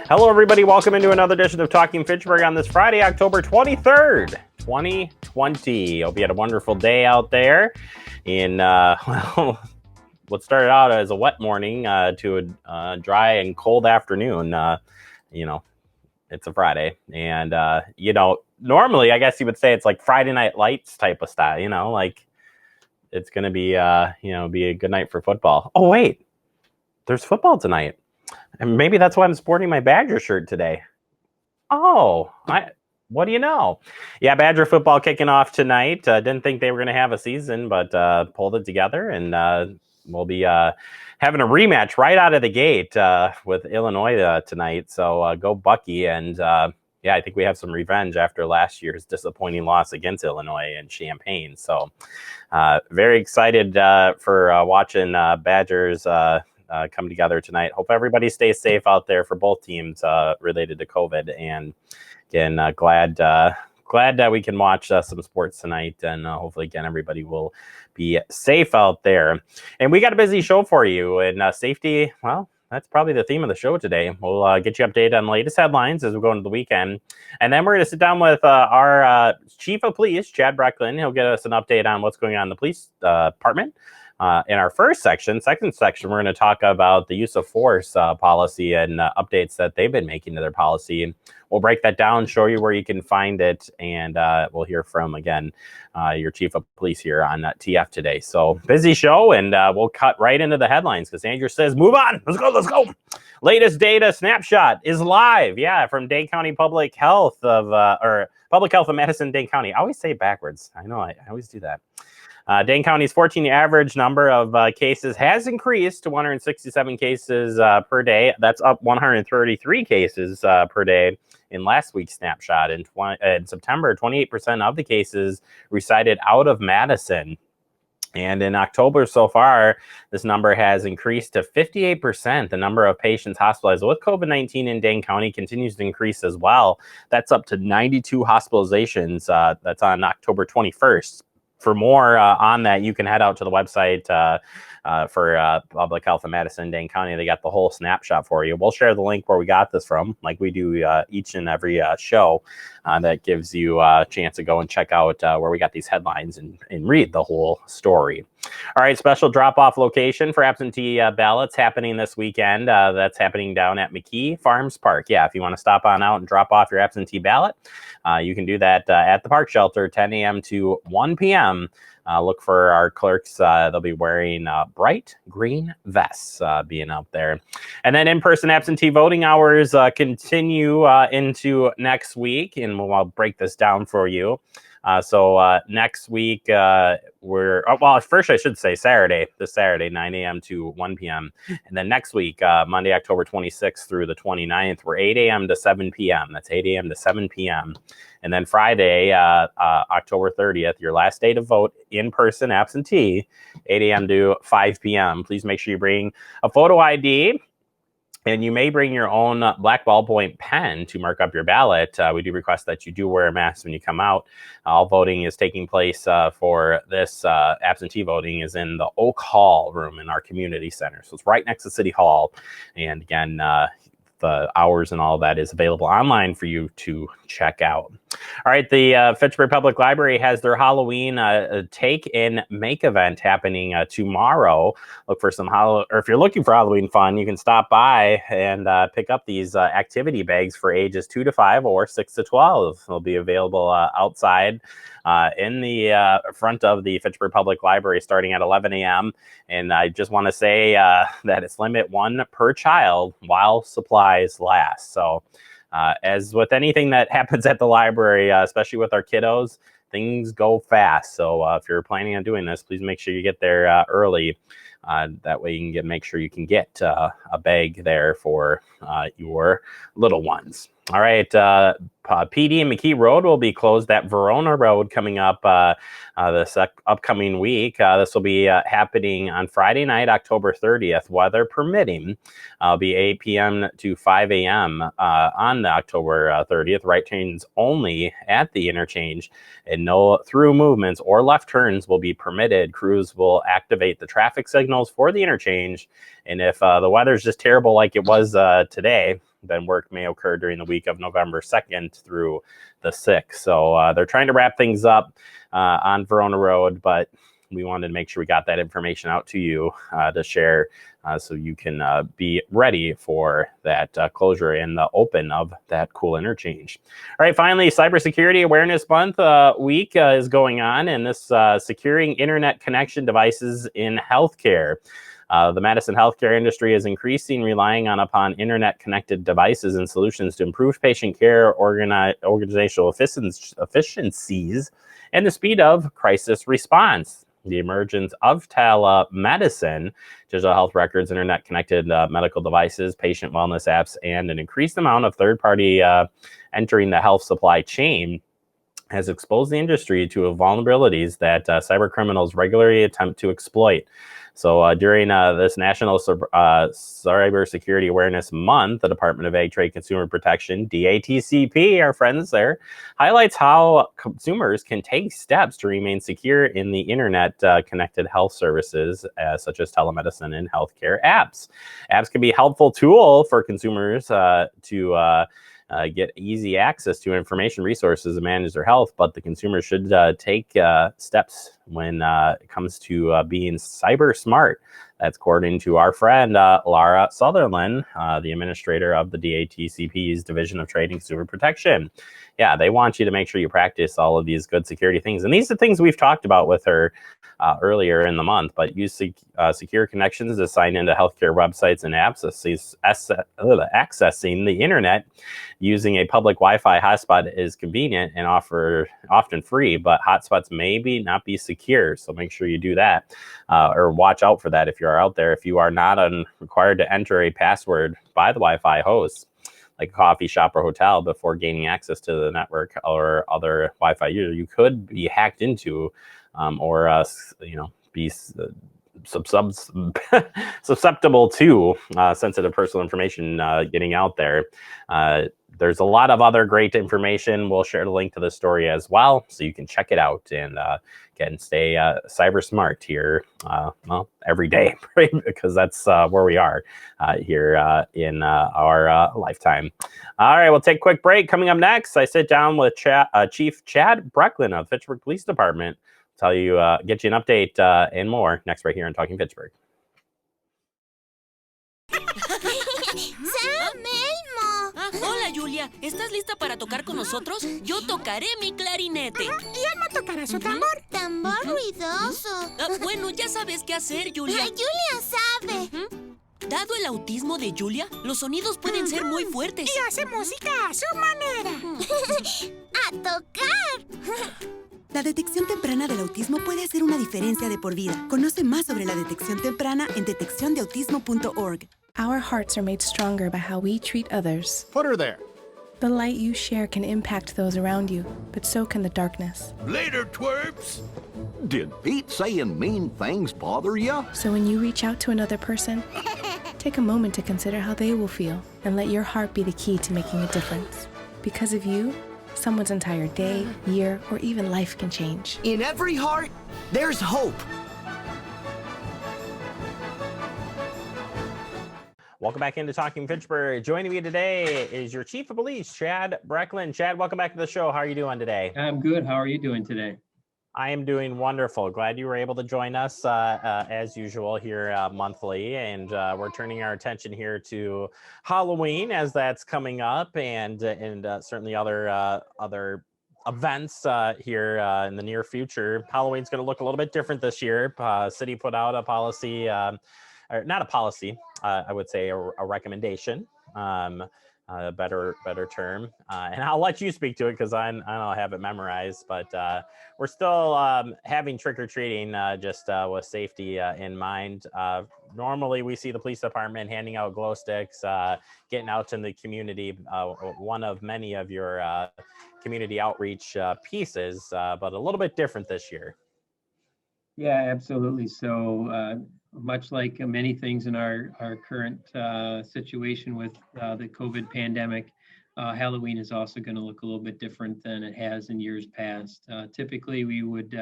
Hello, everybody. Welcome into another edition of Talking Fitchburg on this Friday, October 23rd, 2020. Hope you had a wonderful day out there. Well, what started out as a wet morning to a dry and cold afternoon. It's a Friday. And, normally, I guess you would say it's like Friday Night Lights type of style, like it's going to be, be a good night for football. Oh, wait, there's football tonight. And maybe that's why I'm sporting my Badger shirt today. Oh, what do you know? Yeah, Badger football kicking off tonight. Didn't think they were going to have a season, but pulled it together, and we'll be having a rematch right out of the gate with Illinois tonight. So go Bucky, and I think we have some revenge after last year's disappointing loss against Illinois in Champaign. So very excited for watching Badgers come together tonight. Hope everybody stays safe out there for both teams related to COVID. And again, glad that we can watch some sports tonight. And hopefully, again, everybody will be safe out there. And we got a busy show for you. And safety, well, that's probably the theme of the show today. We'll get you updated on the latest headlines as we go into the weekend. And then we're going to sit down with our Chief of Police, Chad Brecklin. He'll get us an update on what's going on in the police department. In our second section, we're going to talk about the use of force policy and updates that they've been making to their policy. We'll break that down, show you where you can find it, and we'll hear from, again, your Chief of Police here on TF today. So busy show, and we'll cut right into the headlines because Andrew says, move on. Let's go. Latest data snapshot is live. Yeah, from Dane County Public Health of Madison, Dane County. I always say it backwards. I know, I always do that. Dane County's 14 average number of cases has increased to 167 cases per day. That's up 133 cases per day in last week's snapshot. In September, 28% of the cases resided out of Madison. And in October so far, this number has increased to 58%. The number of patients hospitalized with COVID-19 in Dane County continues to increase as well. That's up to 92 hospitalizations. That's on October 21st. For more on that, you can head out to the website for Public Health of Madison, Dane County. They got the whole snapshot for you. We'll share the link where we got this from, like we do each and every show. That gives you a chance to go and check out where we got these headlines and read the whole story. All right, special drop-off location for absentee ballots happening this weekend. That's happening down at McKee Farms Park. Yeah, if you want to stop on out and drop off your absentee ballot, you can do that at the park shelter, 10 a.m. to 1 p.m. Look for our clerks. They'll be wearing bright green vests being out there. And then in-person absentee voting hours continue into next week, and we'll break this down for you. So next week, first I should say this Saturday, 9 a.m. to 1 p.m. And then next week, Monday, October 26th through the 29th, we're 8 a.m. to 7 p.m. That's 8 a.m. to 7 p.m. And then Friday, October 30th, your last day to vote in person absentee, 8 a.m. to 5 p.m. Please make sure you bring a photo ID. And you may bring your own black ballpoint pen to mark up your ballot. We do request that you do wear a mask when you come out. All voting is taking place for this absentee voting is in the Oak Hall room in our community center. So it's right next to City Hall. And again, the hours and all of that is available online for you to check out. All right, the Fitchburg Public Library has their Halloween take and make event happening tomorrow. Look for some or if you're looking for Halloween fun, you can stop by and pick up these activity bags for ages 2 to 5 or 6 to 12. They'll be available outside in the front of the Fitchburg Public Library starting at 11 a.m. And I just want to say that it's limit 1 per child while supplies last. So as with anything that happens at the library, especially with our kiddos, things go fast. So if you're planning on doing this, please make sure you get there early. That way you can make sure you can get a bag there for your little ones. All right, PD and McKee Road will be closed. That Verona Road coming up this upcoming week. This will be happening on Friday night, October 30th, weather permitting. It'll be 8 p.m. to 5 a.m. On October 30th. Right turns only at the interchange, and no through movements or left turns will be permitted. Crews will activate the traffic signals for the interchange, and if the weather's just terrible like it was today, then work may occur during the week of November 2nd through the 6th. So they're trying to wrap things up on Verona Road, but we wanted to make sure we got that information out to you to share so you can be ready for that closure and the open of that cool interchange. All right, finally, Cybersecurity Awareness Month week is going on, and this securing internet connection devices in healthcare. The Madison healthcare industry is increasing relying upon internet-connected devices and solutions to improve patient care, organizational efficiencies, and the speed of crisis response. The emergence of telemedicine, digital health records, internet-connected medical devices, patient wellness apps, and an increased amount of third-party entering the health supply chain has exposed the industry to vulnerabilities that cyber criminals regularly attempt to exploit. So during this National Cybersecurity Awareness Month, the Department of Ag, Trade, Consumer Protection, DATCP, our friends there, highlights how consumers can take steps to remain secure in the internet-connected health services, such as telemedicine and healthcare apps. Apps can be a helpful tool for consumers to get easy access to information resources and manage their health, but the consumer should take steps when it comes to being cyber smart. That's according to our friend Laura Sutherland, the administrator of the DATCP's Division of Trade and Consumer Protection. Yeah, they want you to make sure you practice all of these good security things. And these are things we've talked about with her earlier in the month, but use secure connections to sign into healthcare websites and apps. Accessing the internet using a public Wi-Fi hotspot is convenient and often free, but hotspots may not be secure. So make sure you do that or watch out for that if you're out there. If you are not required to enter a password by the Wi-Fi host, like a coffee shop or hotel, before gaining access to the network or other Wi-Fi user, you could be hacked into or be susceptible to sensitive personal information getting out there. There's a lot of other great information. We'll share the link to the story as well, so you can check it out and can stay cyber smart here, every day, right? Because that's where we are here in our lifetime. All right, we'll take a quick break. Coming up next, I sit down with Chief Chad Brecklin of Fitchburg Police Department. Tell you, get you an update and more next right here on Talking Fitchburg. Hola, Julia. ¿Estás lista para tocar con nosotros? Yo tocaré mi clarinete. Y Alma tocará su tambor. Tambor ruidoso. Bueno, ya sabes qué hacer, Julia. Julia sabe. Dado el autismo de Julia, los sonidos pueden ser muy fuertes. Y hace música a su manera. ¡A tocar! La detección temprana del autismo puede hacer una diferencia de por vida. Conoce más sobre la detección temprana en detecciondeautismo.org. Our hearts are made stronger by how we treat others. Put her there. The light you share can impact those around you, but so can the darkness. Later, twerps. Did Pete saying mean things bother you? So when you reach out to another person, take a moment to consider how they will feel and let your heart be the key to making a difference. Because of you, someone's entire day, year, or even life can change. In every heart, there's hope. Welcome back into Talking Fitchburg. Joining me today is your Chief of Police, Chad Brecklin. Chad, welcome back to the show. How are you doing today? I'm good. How are you doing today? I am doing wonderful. Glad you were able to join us as usual here monthly. And we're turning our attention here to Halloween as that's coming up and certainly other events here in the near future. Halloween's going to look a little bit different this year. City put out a policy, or not a policy, I would say a recommendation, a better term. And I'll let you speak to it because I don't have it memorized, but we're still having trick-or-treating just with safety in mind. Normally we see the police department handing out glow sticks, getting out in the community, one of many of your community outreach pieces, but a little bit different this year. Yeah, absolutely. So much like many things in our current situation with the COVID pandemic, Halloween is also going to look a little bit different than it has in years past. Typically, we would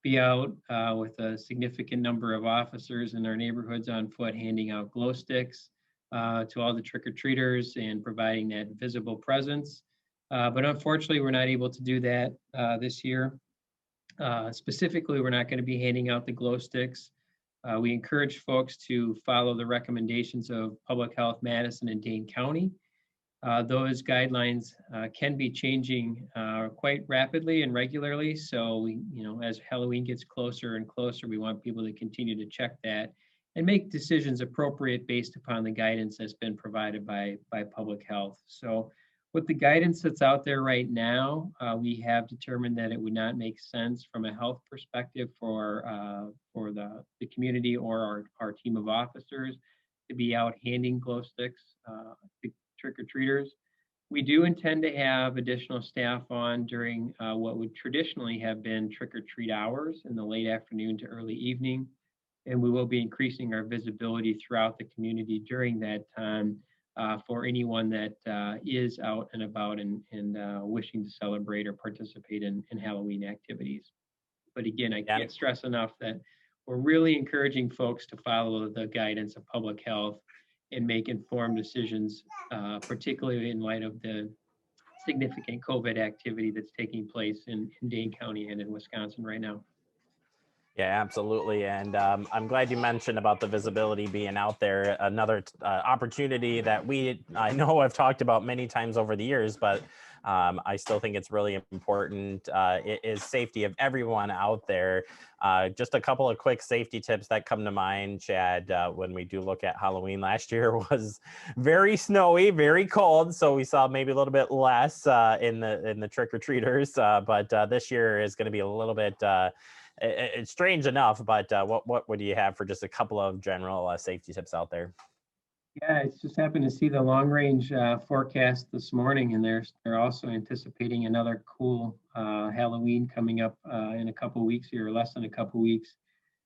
be out with a significant number of officers in our neighborhoods on foot handing out glow sticks. to all the trick-or-treaters and providing that visible presence. But unfortunately, we're not able to do that this year. Specifically, we're not going to be handing out the glow sticks. We encourage folks to follow the recommendations of Public Health Madison and Dane County. Those guidelines can be changing quite rapidly and regularly. So as Halloween gets closer and closer, we want people to continue to check that and make decisions appropriate based upon the guidance that's been provided by public health. So with the guidance that's out there right now, we have determined that it would not make sense from a health perspective for the community or our team of officers to be out handing glow sticks to trick-or-treaters. We do intend to have additional staff on during what would traditionally have been trick-or-treat hours in the late afternoon to early evening. And we will be increasing our visibility throughout the community during that time for anyone that is out and about and wishing to celebrate or participate in Halloween activities. But again, I can't stress enough that we're really encouraging folks to follow the guidance of public health and make informed decisions, particularly in light of the significant COVID activity that's taking place in Dane County and in Wisconsin right now. Yeah, absolutely. And I'm glad you mentioned about the visibility being out there. Another opportunity that I know I've talked about many times over the years, but I still think it's really important. It is safety of everyone out there. Just a couple of quick safety tips that come to mind, Chad, when we do look at Halloween. Last year was very snowy, very cold, so we saw maybe a little bit less in the trick-or-treaters. But this year is going to be a little bit it's strange enough, but what would you have for just a couple of general safety tips out there? Yeah, it's just happened to see the long range forecast this morning, and they're also anticipating another cool Halloween coming up in a couple weeks here, or less than a couple weeks.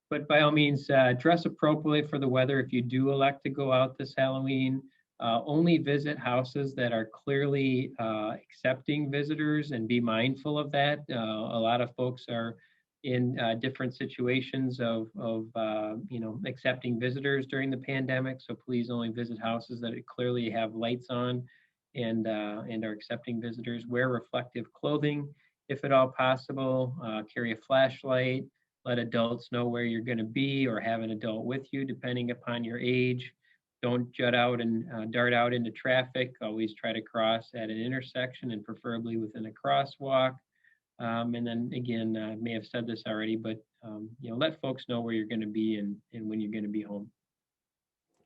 But by all means, dress appropriately for the weather. If you do elect to go out this Halloween, only visit houses that are clearly accepting visitors, and be mindful of that. A lot of folks are in different situations of accepting visitors during the pandemic. So please only visit houses that clearly have lights on and are accepting visitors. Wear reflective clothing if at all possible. Carry a flashlight. Let adults know where you're going to be, or have an adult with you, depending upon your age. Don't jut out and dart out into traffic. Always try to cross at an intersection, and preferably within a crosswalk. And then again, I may have said this already, but let folks know where you're going to be and when you're going to be home.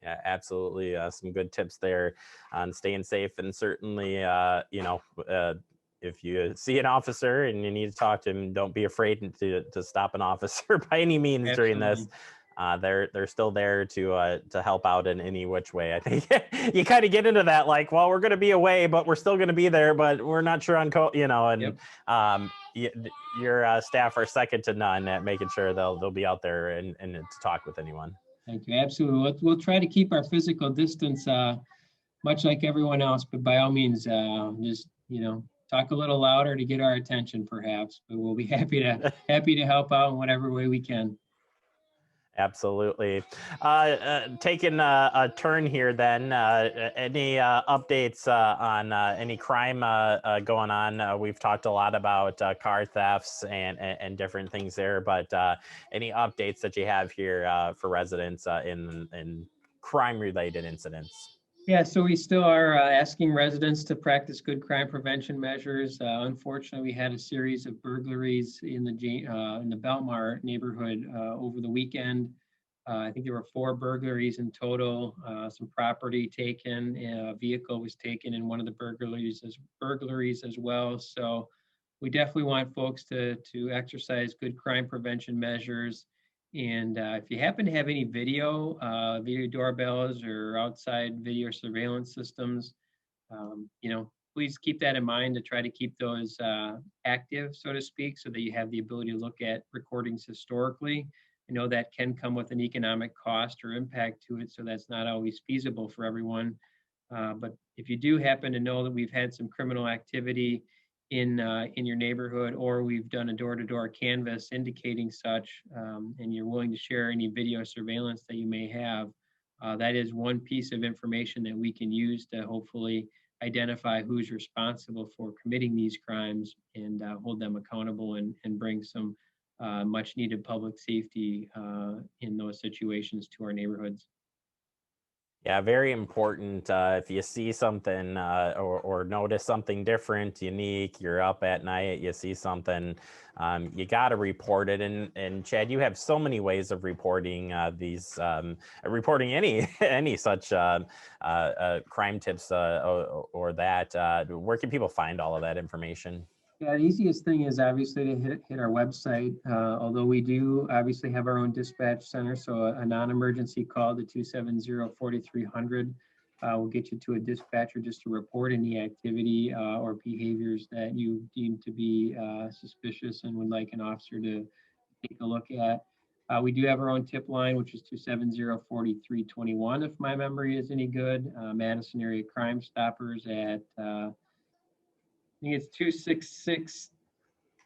Yeah, absolutely. Some good tips there on staying safe, and certainly, if you see an officer and you need to talk to him, don't be afraid to stop an officer by any means. Absolutely. During this. They're still there to help out in any which way. I think you kind of get into that, like, well, we're going to be away, but we're still going to be there, but we're not sure on your staff are second to none at making sure they'll be out there and to talk with anyone. Thank you. Absolutely. We'll try to keep our physical distance, much like everyone else, but by all means, just talk a little louder to get our attention, perhaps. But we'll be happy to help out in whatever way we can. Absolutely. Taking a turn here then, any updates on any crime going on? We've talked a lot about car thefts and different things there, but any updates that you have here for residents in crime-related incidents? Yeah, so we still are asking residents to practice good crime prevention measures. Unfortunately, we had a series of burglaries in the Belmar neighborhood over the weekend. I think there were 4 burglaries in total. Some property taken, a vehicle was taken in one of the burglaries as well. So we definitely want folks to exercise good crime prevention measures. And if you happen to have any video doorbells or outside video surveillance systems, please keep that in mind to try to keep those active, so to speak, so that you have the ability to look at recordings historically. I know that can come with an economic cost or impact to it, so that's not always feasible for everyone. But if you do happen to know that we've had some criminal activity in your neighborhood, or we've done a door-to-door canvass indicating such, and you're willing to share any video surveillance that you may have, that is one piece of information that we can use to hopefully identify who's responsible for committing these crimes and hold them accountable and bring some much needed public safety in those situations to our neighborhoods. Yeah, very important. If you see something or notice something different, unique, you're up at night, you see something, you got to report it. And Chad, you have so many ways of reporting reporting any such crime tips or that. Where can people find all of that information? Yeah, the easiest thing is obviously to hit our website, although we do obviously have our own dispatch center. So a non-emergency call to 270-4300 will get you to a dispatcher just to report any activity or behaviors that you deem to be suspicious and would like an officer to take a look at. We do have our own tip line, which is 270-4321, if my memory is any good. Madison Area Crime Stoppers at I think it's 266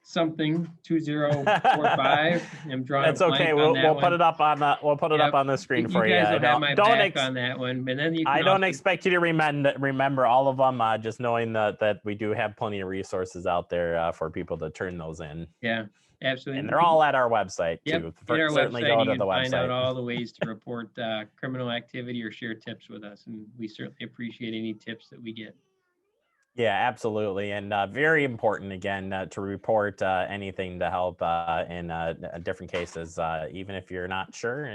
something 2045. I'm drawing. That's okay. We'll put it up on the up on the screen for you. You guys will have my back on that one, and then I don't expect you to remember all of them. Just knowing that we do have plenty of resources out there for people to turn those in. Yeah, absolutely. And they're all at our website too. At our certainly website, go you to can the website. find out all the ways to report criminal activity or share tips with us, and we certainly appreciate any tips that we get. Yeah, absolutely. And very important, again, to report anything to help in different cases. Even if you're not sure,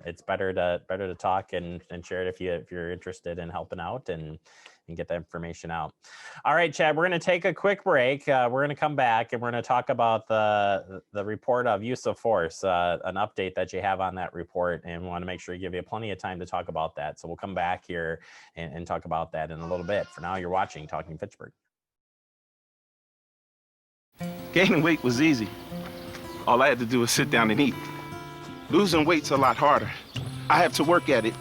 it's better to talk and share it if you're interested in helping out and get that information out. All right, Chad, we're going to take a quick break. We're going to come back and we're going to talk about the report of use of force, an update that you have on that report, and we want to make sure you give you plenty of time to talk about that. So we'll come back here and talk about that in a little bit. For now, you're watching Talking Fitchburg. Gaining weight was easy. All I had to do was sit down and eat. Losing weight's a lot harder. I have to work at it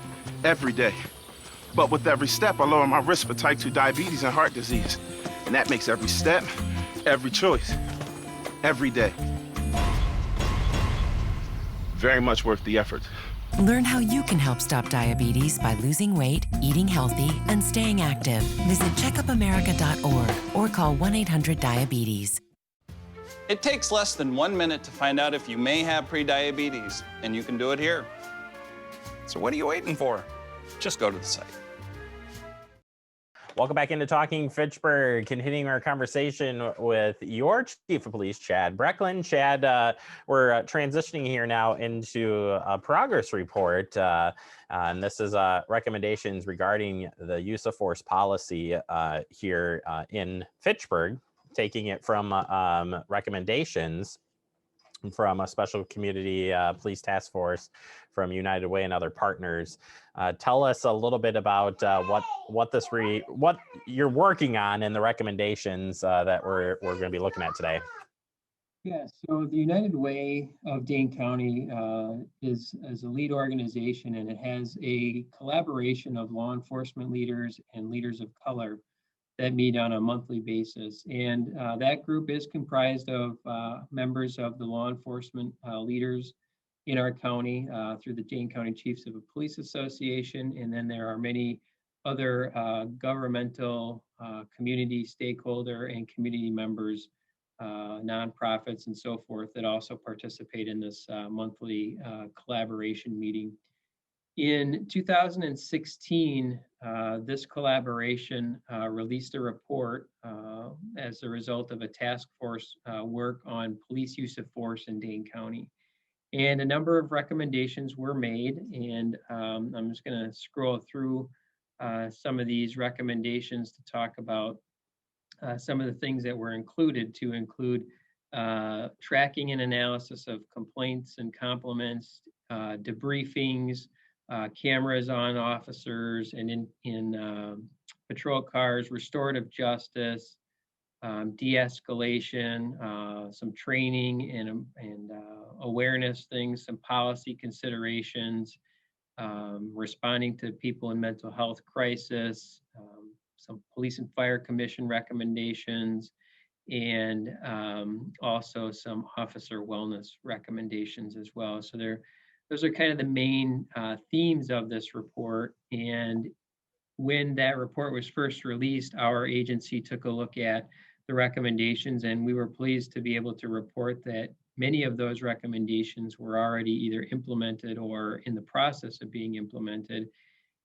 every day. But with every step, I lower my risk for type 2 diabetes and heart disease. And that makes every step, every choice, every day very much worth the effort. Learn how you can help stop diabetes by losing weight, eating healthy, and staying active. Visit checkupamerica.org or call 1-800-DIABETES. It takes less than 1 minute to find out if you may have prediabetes, and you can do it here. So what are you waiting for? Just go to the site. Welcome back into Talking Fitchburg, continuing our conversation with your Chief of Police, Chad Brecklin. Chad, we're transitioning here now into a progress report, and this is recommendations regarding the use of force policy here in Fitchburg, taking it from recommendations from a special community police task force from United Way and other partners. Tell us a little bit about what you're working on and the recommendations that we're going to be looking at today. Yeah, so the United Way of Dane County is a lead organization, and it has a collaboration of law enforcement leaders and leaders of color that meet on a monthly basis. And that group is comprised of members of the law enforcement leaders in our county through the Dane County Chiefs of Police Association. And then there are many other governmental, community stakeholder and community members, nonprofits and so forth that also participate in this monthly collaboration meeting. In 2016, this collaboration released a report as a result of a task force work on police use of force in Dane County. And a number of recommendations were made, and I'm just going to scroll through some of these recommendations to talk about some of the things that were included, to include tracking and analysis of complaints and compliments, debriefings, cameras on officers and in patrol cars, restorative justice, de-escalation, some training and awareness things, some policy considerations, responding to people in mental health crisis, some police and fire commission recommendations, and also some officer wellness recommendations as well. So there those are kind of the main themes of this report. And when that report was first released, our agency took a look at the recommendations, and we were pleased to be able to report that many of those recommendations were already either implemented or in the process of being implemented.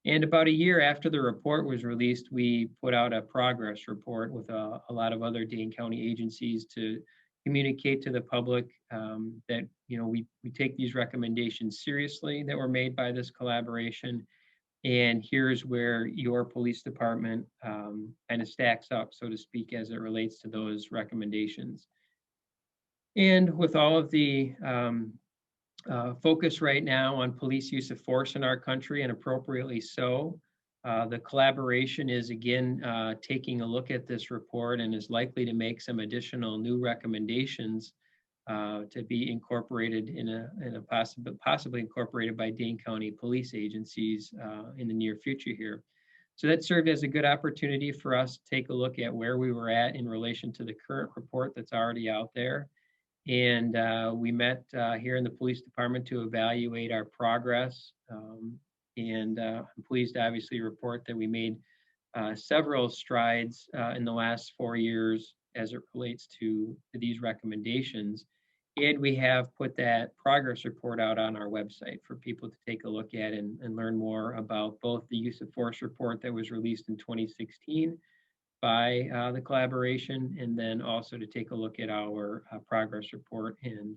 And about a year after the report was released, we put out a progress report with a lot of other Dane County agencies to communicate to the public that we take these recommendations seriously that were made by this collaboration. And here's where your police department kind of stacks up, so to speak, as it relates to those recommendations. And with all of the focus right now on police use of force in our country, and appropriately so, the collaboration is again taking a look at this report and is likely to make some additional new recommendations to be incorporated in a possibly incorporated by Dane County police agencies in the near future here. So that served as a good opportunity for us to take a look at where we were at in relation to the current report that's already out there. And we met here in the police department to evaluate our progress. And I'm pleased to obviously report that we made several strides in the last 4 years as it relates to these recommendations. And we have put that progress report out on our website for people to take a look at and learn more about both the use of force report that was released in 2016 by the collaboration, and then also to take a look at our progress report and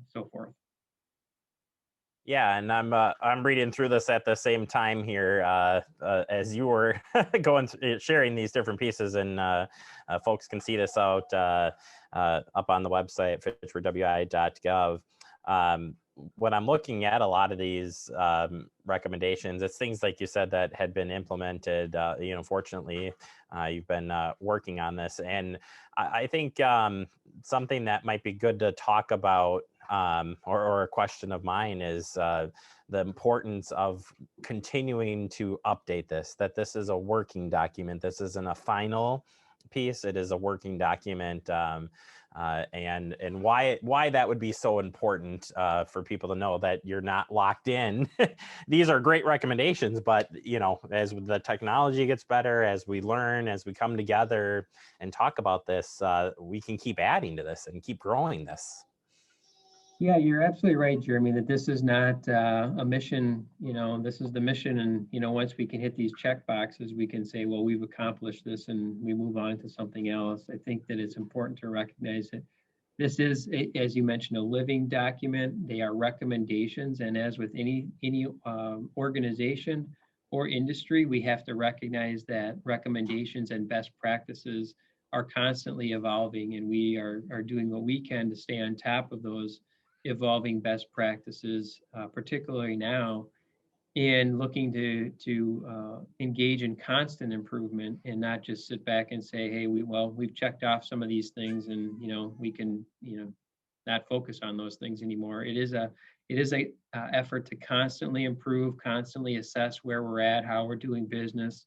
so forth. Yeah, and I'm reading through this at the same time here as you were sharing these different pieces, and folks can see this out up on the website fitchburgwi.gov. When I'm looking at a lot of these recommendations, it's things like you said that had been implemented. Fortunately, you've been working on this, and I think something that might be good to talk about, or a question of mine, is the importance of continuing to update this. That this is a working document. This isn't a final piece. It is a working document. And why that would be so important for people to know that you're not locked in. These are great recommendations, but as the technology gets better, as we learn, as we come together and talk about this, we can keep adding to this and keep growing this. Yeah, you're absolutely right, Jeremy, that this is not a mission, this is the mission. And, once we can hit these check boxes, we can say, well, we've accomplished this and we move on to something else. I think that it's important to recognize that this is, as you mentioned, a living document. They are recommendations. And as with any organization or industry, we have to recognize that recommendations and best practices are constantly evolving. And we are doing what we can to stay on top of those evolving best practices, particularly now, and looking to engage in constant improvement and not just sit back and say, hey, we've checked off some of these things, and we can not focus on those things anymore. It is a effort to constantly improve, constantly assess where we're at, how we're doing business,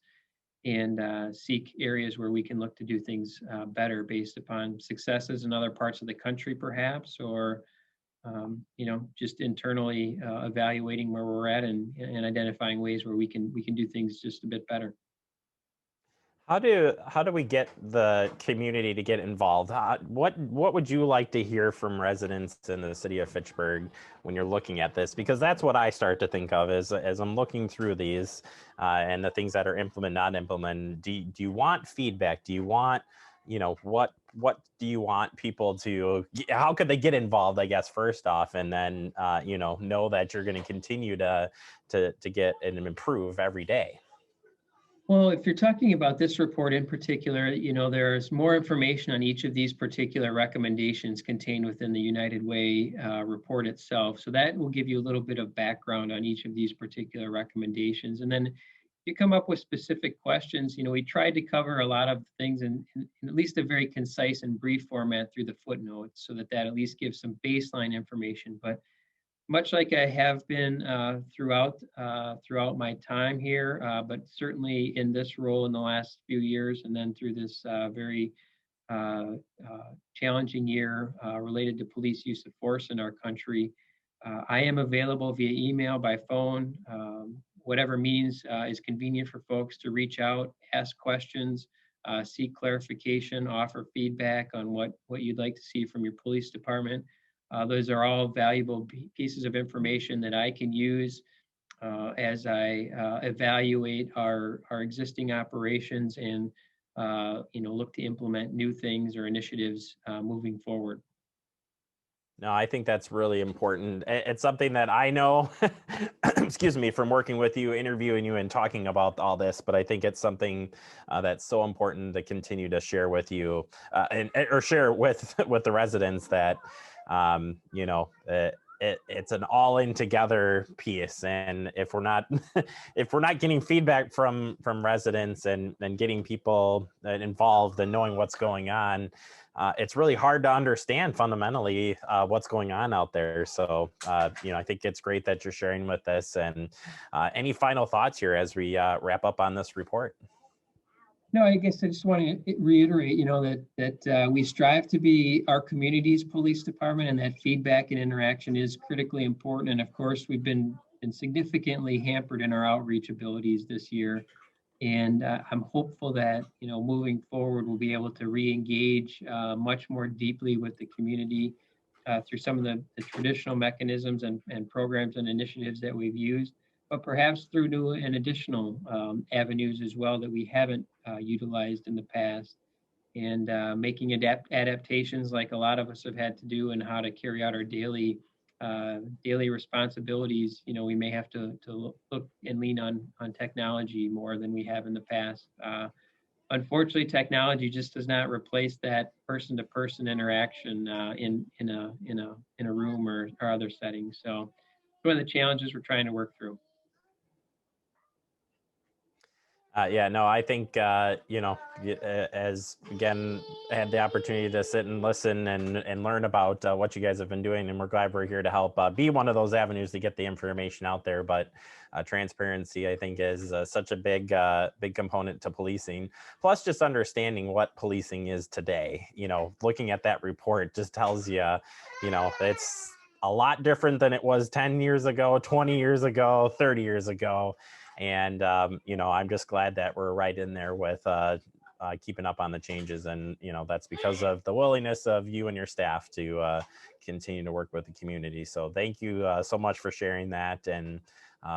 and seek areas where we can look to do things better based upon successes in other parts of the country, perhaps, or just internally evaluating where we're at and identifying ways where we can do things just a bit better. How do we get the community to get involved? What would you like to hear from residents in the city of Fitchburg when you're looking at this? Because that's what I start to think of as I'm looking through these and the things that are implemented, not implemented. Do you want feedback? Do you want what do you want people to, how could they get involved, I guess, first off, and then, know that you're going to continue to get and improve every day? Well, if you're talking about this report in particular, there's more information on each of these particular recommendations contained within the United Way report itself. So that will give you a little bit of background on each of these particular recommendations. And then you come up with specific questions. We tried to cover a lot of things in at least a very concise and brief format through the footnotes, so that at least gives some baseline information. But much like I have been throughout my time here, but certainly in this role in the last few years, and then through this very challenging year related to police use of force in our country, I am available via email, by phone, whatever means is convenient for folks to reach out, ask questions, seek clarification, offer feedback on what you'd like to see from your police department. Those are all valuable pieces of information that I can use as I evaluate our existing operations and look to implement new things or initiatives moving forward. No, I think that's really important. It's something that I know, excuse me, from working with you, interviewing you, and talking about all this. But I think it's something that's so important to continue to share with you, or share with the residents that, it's an all-in together piece. And if we're not getting feedback from residents and getting people involved and knowing what's going on, it's really hard to understand fundamentally what's going on out there. So, I think it's great that you're sharing with us. And any final thoughts here as we wrap up on this report? No, I guess I just want to reiterate, that we strive to be our community's police department, and that feedback and interaction is critically important. And of course, we've been significantly hampered in our outreach abilities this year. And I'm hopeful that, moving forward, we'll be able to re-engage much more deeply with the community through some of the traditional mechanisms and programs and initiatives that we've used, but perhaps through new and additional avenues as well that we haven't utilized in the past, and making adaptations like a lot of us have had to do in how to carry out our daily responsibilities. We may have to look and lean on technology more than we have in the past. Unfortunately, technology just does not replace that person-to-person interaction in a room or other settings. So it's one of the challenges we're trying to work through. I think, as again, I had the opportunity to sit and listen and learn about what you guys have been doing, and we're glad we're here to help be one of those avenues to get the information out there. But transparency, I think, is such a big component to policing. Plus, just understanding what policing is today. Looking at that report just tells you, it's a lot different than it was 10 years ago, 20 years ago, 30 years ago. And, I'm just glad that we're right in there with keeping up on the changes. And, that's because of the willingness of you and your staff to continue to work with the community. So thank you so much for sharing that, and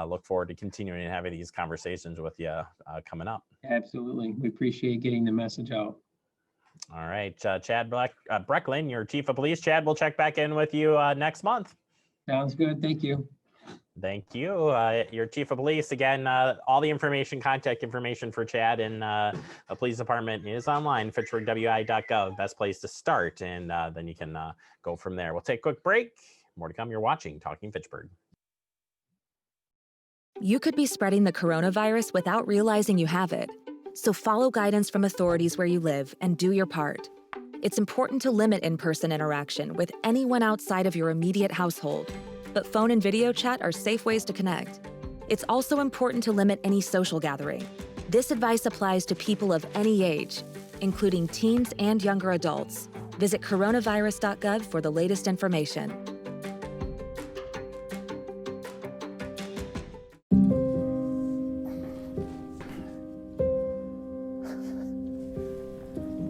look forward to continuing having these conversations with you coming up. Absolutely. We appreciate getting the message out. All right. Chad Brecklin, your chief of police. Chad, we'll check back in with you next month. Sounds good. Thank you. Thank you. Your chief of police. Again, all the contact information for Chad and the police department is online, fitchburgwi.gov, best place to start. And then you can go from there. We'll take a quick break. More to come. You're watching Talking Fitchburg. You could be spreading the coronavirus without realizing you have it. So follow guidance from authorities where you live and do your part. It's important to limit in-person interaction with anyone outside of your immediate household. But phone and video chat are safe ways to connect. It's also important to limit any social gathering. This advice applies to people of any age, including teens and younger adults. Visit coronavirus.gov for the latest information.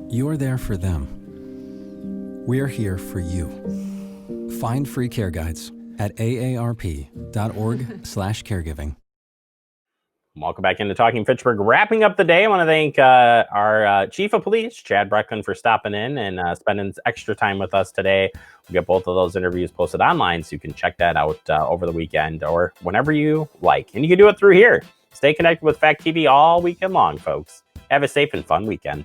You're there for them. We're here for you. Find free care guides at aarp.org/caregiving. Welcome back into Talking Fitchburg. Wrapping up the day, I want to thank our chief of police, Chad Brecklin, for stopping in and spending extra time with us today. We'll get both of those interviews posted online, so you can check that out over the weekend or whenever you like. And you can do it through here. Stay connected with Fact TV all weekend long, folks. Have a safe and fun weekend.